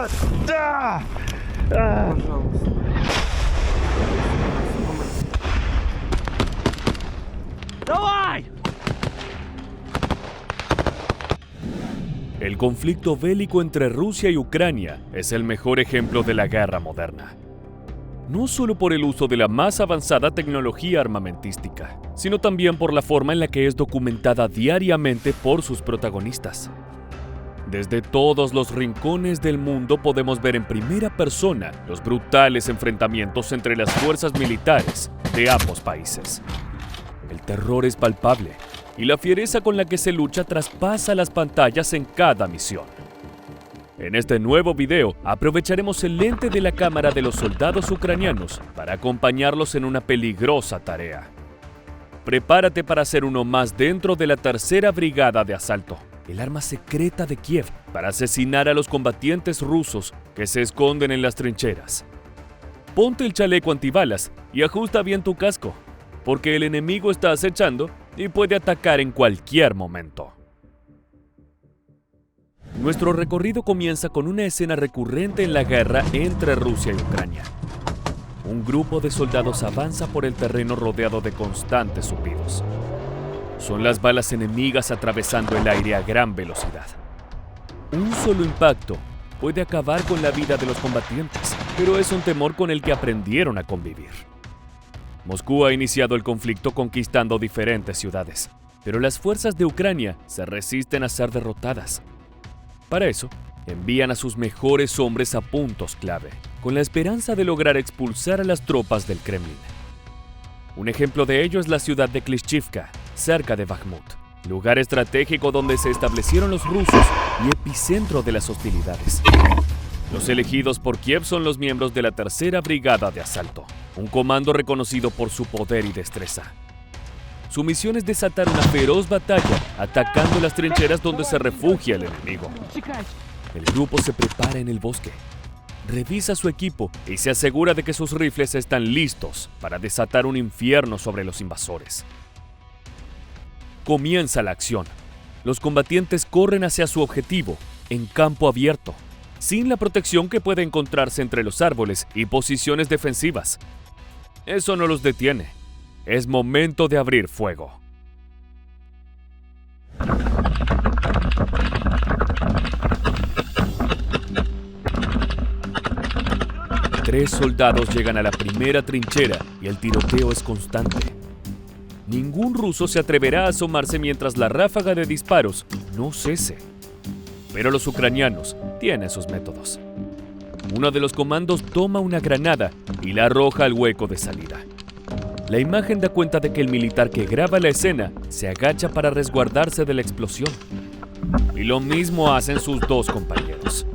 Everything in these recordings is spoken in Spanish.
Пожалуйста. ¡Давай! El conflicto bélico entre Rusia y Ucrania es el mejor ejemplo de la guerra moderna. No solo por el uso de la más avanzada tecnología armamentística, sino también por la forma en la que es documentada diariamente por sus protagonistas. Desde todos los rincones del mundo podemos ver en primera persona los brutales enfrentamientos entre las fuerzas militares de ambos países. El terror es palpable y la fiereza con la que se lucha traspasa las pantallas en cada misión. En este nuevo video aprovecharemos el lente de la cámara de los soldados ucranianos para acompañarlos en una peligrosa tarea. Prepárate para ser uno más dentro de la tercera brigada de asalto, el arma secreta de Kiev para asesinar a los combatientes rusos que se esconden en las trincheras. Ponte el chaleco antibalas y ajusta bien tu casco, porque el enemigo está acechando y puede atacar en cualquier momento. Nuestro recorrido comienza con una escena recurrente en la guerra entre Rusia y Ucrania. Un grupo de soldados avanza por el terreno rodeado de constantes zumbidos. Son las balas enemigas atravesando el aire a gran velocidad. Un solo impacto puede acabar con la vida de los combatientes, pero es un temor con el que aprendieron a convivir. Moscú ha iniciado el conflicto conquistando diferentes ciudades, pero las fuerzas de Ucrania se resisten a ser derrotadas. Para eso, envían a sus mejores hombres a puntos clave, con la esperanza de lograr expulsar a las tropas del Kremlin. Un ejemplo de ello es la ciudad de Klishchivka, cerca de Bakhmut, lugar estratégico donde se establecieron los rusos y epicentro de las hostilidades. Los elegidos por Kiev son los miembros de la Tercera Brigada de Asalto, un comando reconocido por su poder y destreza. Su misión es desatar una feroz batalla atacando las trincheras donde se refugia el enemigo. El grupo se prepara en el bosque, revisa su equipo y se asegura de que sus rifles están listos para desatar un infierno sobre los invasores. Comienza la acción. Los combatientes corren hacia su objetivo, en campo abierto, sin la protección que puede encontrarse entre los árboles y posiciones defensivas. Eso no los detiene. Es momento de abrir fuego. Tres soldados llegan a la primera trinchera y el tiroteo es constante. Ningún ruso se atreverá a asomarse mientras la ráfaga de disparos no cese. Pero los ucranianos tienen sus métodos. Uno de los comandos toma una granada y la arroja al hueco de salida. La imagen da cuenta de que el militar que graba la escena se agacha para resguardarse de la explosión. Y lo mismo hacen sus dos compañeros.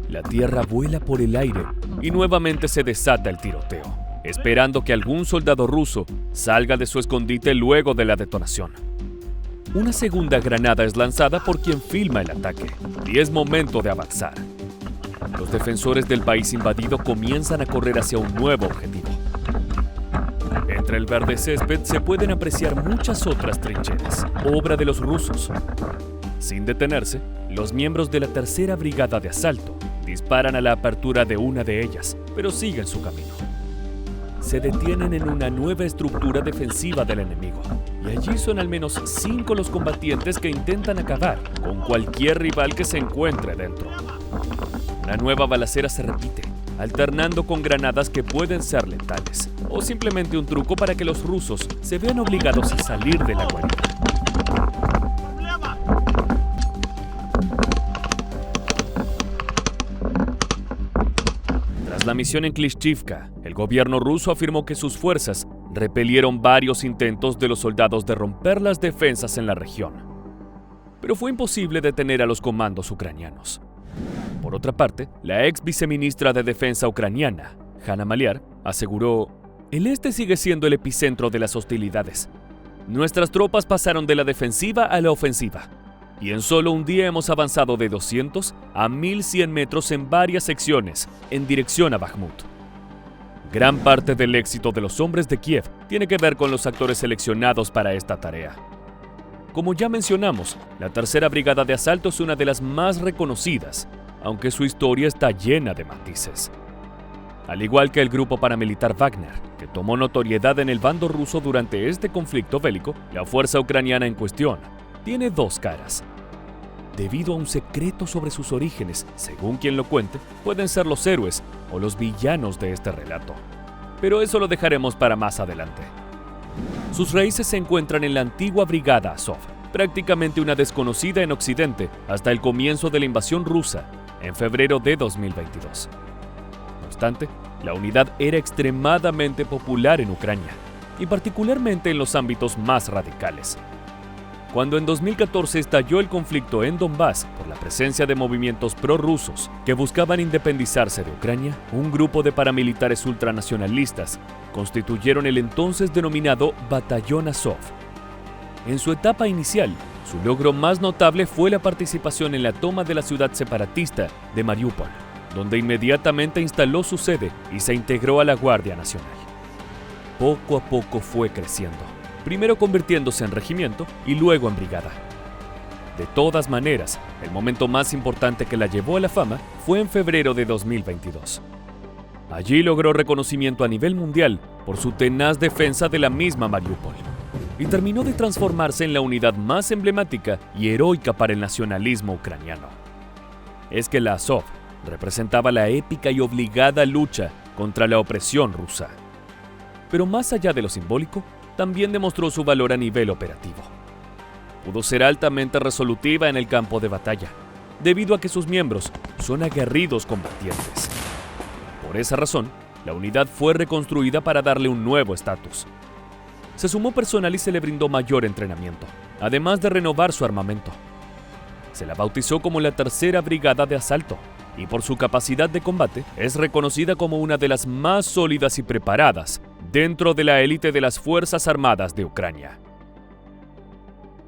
La tierra vuela por el aire y nuevamente se desata el tiroteo, esperando que algún soldado ruso salga de su escondite luego de la detonación. Una segunda granada es lanzada por quien filma el ataque y es momento de avanzar. Los defensores del país invadido comienzan a correr hacia un nuevo objetivo. Entre el verde césped se pueden apreciar muchas otras trincheras, obra de los rusos. Sin detenerse, los miembros de la Tercera Brigada de Asalto disparan a la apertura de una de ellas, pero siguen su camino. Se detienen en una nueva estructura defensiva del enemigo, y allí son al menos 5 los combatientes que intentan acabar con cualquier rival que se encuentre dentro. Una nueva balacera se repite, alternando con granadas que pueden ser letales, o simplemente un truco para que los rusos se vean obligados a salir de la guarida. Tras la misión en Klishchivka, el gobierno ruso afirmó que sus fuerzas repelieron varios intentos de los soldados de romper las defensas en la región. Pero fue imposible detener a los comandos ucranianos. Por otra parte, la ex viceministra de Defensa ucraniana, Hanna Maliar, aseguró: "El este sigue siendo el epicentro de las hostilidades. Nuestras tropas pasaron de la defensiva a la ofensiva, y en solo un día hemos avanzado de 200 a 1100 metros en varias secciones en dirección a Bakhmut". Gran parte del éxito de los hombres de Kiev tiene que ver con los actores seleccionados para esta tarea. Como ya mencionamos, la Tercera Brigada de Asalto es una de las más reconocidas, aunque su historia está llena de matices. Al igual que el grupo paramilitar Wagner, que tomó notoriedad en el bando ruso durante este conflicto bélico, la fuerza ucraniana en cuestión tiene dos caras. Debido a un secreto sobre sus orígenes, según quien lo cuente, pueden ser los héroes o los villanos de este relato. Pero eso lo dejaremos para más adelante. Sus raíces se encuentran en la antigua Brigada Azov, prácticamente una desconocida en Occidente hasta el comienzo de la invasión rusa en febrero de 2022. No obstante, la unidad era extremadamente popular en Ucrania, y particularmente en los ámbitos más radicales. Cuando en 2014 estalló el conflicto en Donbass por la presencia de movimientos prorrusos que buscaban independizarse de Ucrania, un grupo de paramilitares ultranacionalistas constituyeron el entonces denominado Batallón Azov. En su etapa inicial, su logro más notable fue la participación en la toma de la ciudad separatista de Mariupol, donde inmediatamente instaló su sede y se integró a la Guardia Nacional. Poco a poco fue creciendo, primero convirtiéndose en regimiento y luego en brigada. De todas maneras, el momento más importante que la llevó a la fama fue en febrero de 2022. Allí logró reconocimiento a nivel mundial por su tenaz defensa de la misma Mariupol, y terminó de transformarse en la unidad más emblemática y heroica para el nacionalismo ucraniano. Es que la Azov representaba la épica y obligada lucha contra la opresión rusa. Pero más allá de lo simbólico, también demostró su valor a nivel operativo. Pudo ser altamente resolutiva en el campo de batalla, debido a que sus miembros son aguerridos combatientes. Por esa razón, la unidad fue reconstruida para darle un nuevo estatus. Se sumó personal y se le brindó mayor entrenamiento, además de renovar su armamento. Se la bautizó como la Tercera Brigada de Asalto, y por su capacidad de combate es reconocida como una de las más sólidas y preparadas dentro de la élite de las Fuerzas Armadas de Ucrania.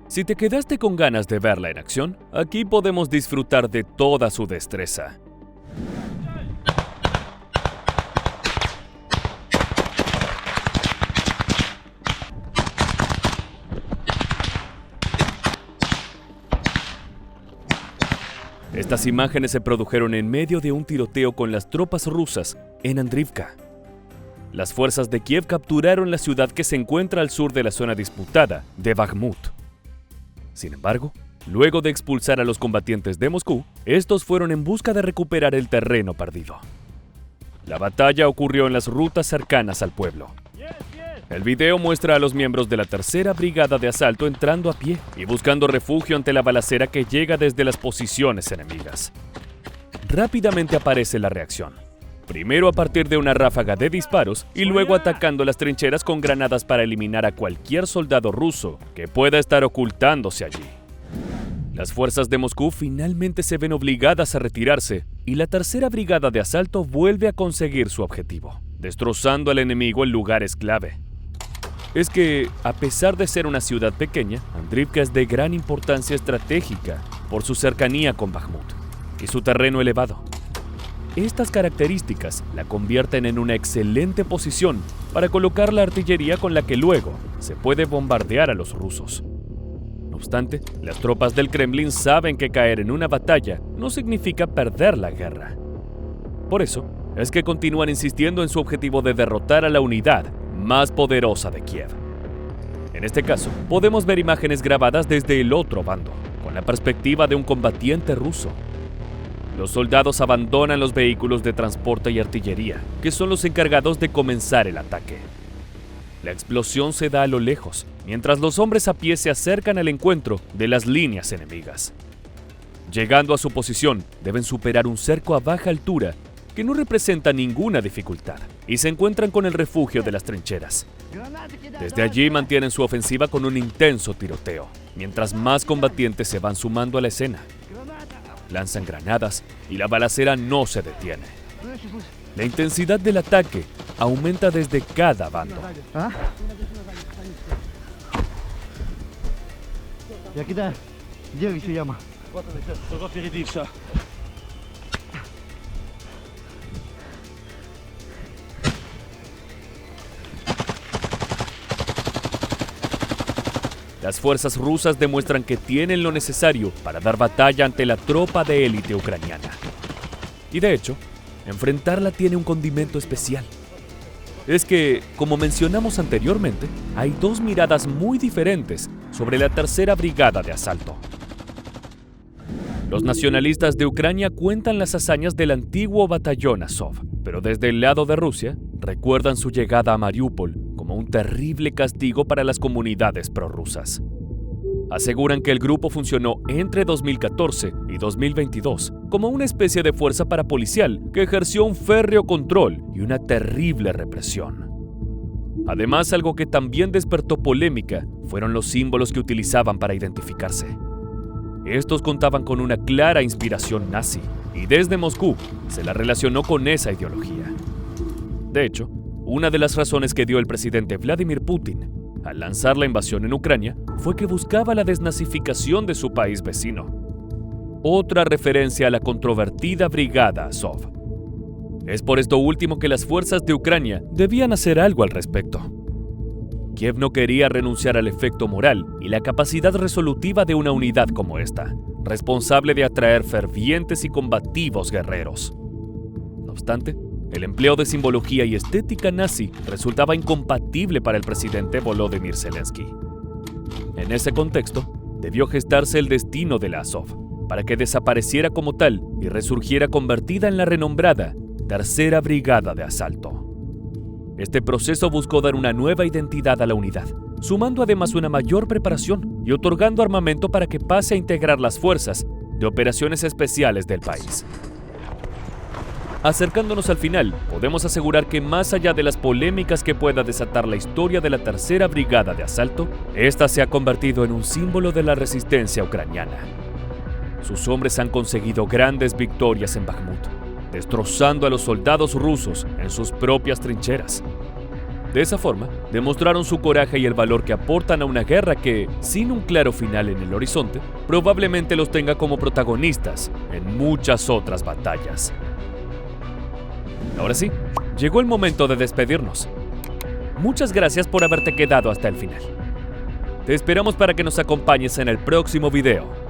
Si te quedaste con ganas de verla en acción, aquí podemos disfrutar de toda su destreza. Estas imágenes se produjeron en medio de un tiroteo con las tropas rusas en Andrivka. Las fuerzas de Kiev capturaron la ciudad que se encuentra al sur de la zona disputada de Bakhmut. Sin embargo, luego de expulsar a los combatientes de Moscú, estos fueron en busca de recuperar el terreno perdido. La batalla ocurrió en las rutas cercanas al pueblo. El video muestra a los miembros de la Tercera Brigada de Asalto entrando a pie y buscando refugio ante la balacera que llega desde las posiciones enemigas. Rápidamente aparece la reacción. Primero a partir de una ráfaga de disparos y luego atacando las trincheras con granadas para eliminar a cualquier soldado ruso que pueda estar ocultándose allí. Las fuerzas de Moscú finalmente se ven obligadas a retirarse y la Tercera Brigada de Asalto vuelve a conseguir su objetivo, destrozando al enemigo en lugares clave. Es que, a pesar de ser una ciudad pequeña, Andrivka es de gran importancia estratégica por su cercanía con Bakhmut y su terreno elevado. Estas características la convierten en una excelente posición para colocar la artillería con la que luego se puede bombardear a los rusos. No obstante, las tropas del Kremlin saben que caer en una batalla no significa perder la guerra. Por eso, es que continúan insistiendo en su objetivo de derrotar a la unidad más poderosa de Kiev. En este caso, podemos ver imágenes grabadas desde el otro bando, con la perspectiva de un combatiente ruso. Los soldados abandonan los vehículos de transporte y artillería, que son los encargados de comenzar el ataque. La explosión se da a lo lejos, mientras los hombres a pie se acercan al encuentro de las líneas enemigas. Llegando a su posición, deben superar un cerco a baja altura que no representa ninguna dificultad, y se encuentran con el refugio de las trincheras. Desde allí mantienen su ofensiva con un intenso tiroteo, mientras más combatientes se van sumando a la escena. Lanzan granadas y la balacera no se detiene. La intensidad del ataque aumenta desde cada bando. Las fuerzas rusas demuestran que tienen lo necesario para dar batalla ante la tropa de élite ucraniana. Y de hecho, enfrentarla tiene un condimento especial. Es que, como mencionamos anteriormente, hay dos miradas muy diferentes sobre la tercera brigada de asalto. Los nacionalistas de Ucrania cuentan las hazañas del antiguo batallón Azov, pero desde el lado de Rusia recuerdan su llegada a Mariupol como un terrible castigo para las comunidades prorrusas. Aseguran que el grupo funcionó entre 2014 y 2022 como una especie de fuerza parapolicial que ejerció un férreo control y una terrible represión. Además, algo que también despertó polémica fueron los símbolos que utilizaban para identificarse. Estos contaban con una clara inspiración nazi y desde Moscú se la relacionó con esa ideología. De hecho, una de las razones que dio el presidente Vladimir Putin al lanzar la invasión en Ucrania fue que buscaba la desnazificación de su país vecino. Otra referencia a la controvertida Brigada Azov. Es por esto último que las fuerzas de Ucrania debían hacer algo al respecto. Kiev no quería renunciar al efecto moral y la capacidad resolutiva de una unidad como esta, responsable de atraer fervientes y combativos guerreros. No obstante, el empleo de simbología y estética nazi resultaba incompatible para el presidente Volodymyr Zelensky. En ese contexto, debió gestarse el destino de la Azov, para que desapareciera como tal y resurgiera convertida en la renombrada Tercera Brigada de Asalto. Este proceso buscó dar una nueva identidad a la unidad, sumando además una mayor preparación y otorgando armamento para que pase a integrar las fuerzas de operaciones especiales del país. Acercándonos al final, podemos asegurar que más allá de las polémicas que pueda desatar la historia de la Tercera Brigada de Asalto, esta se ha convertido en un símbolo de la resistencia ucraniana. Sus hombres han conseguido grandes victorias en Bakhmut, destrozando a los soldados rusos en sus propias trincheras. De esa forma, demostraron su coraje y el valor que aportan a una guerra que, sin un claro final en el horizonte, probablemente los tenga como protagonistas en muchas otras batallas. Ahora sí, llegó el momento de despedirnos. Muchas gracias por haberte quedado hasta el final. Te esperamos para que nos acompañes en el próximo video.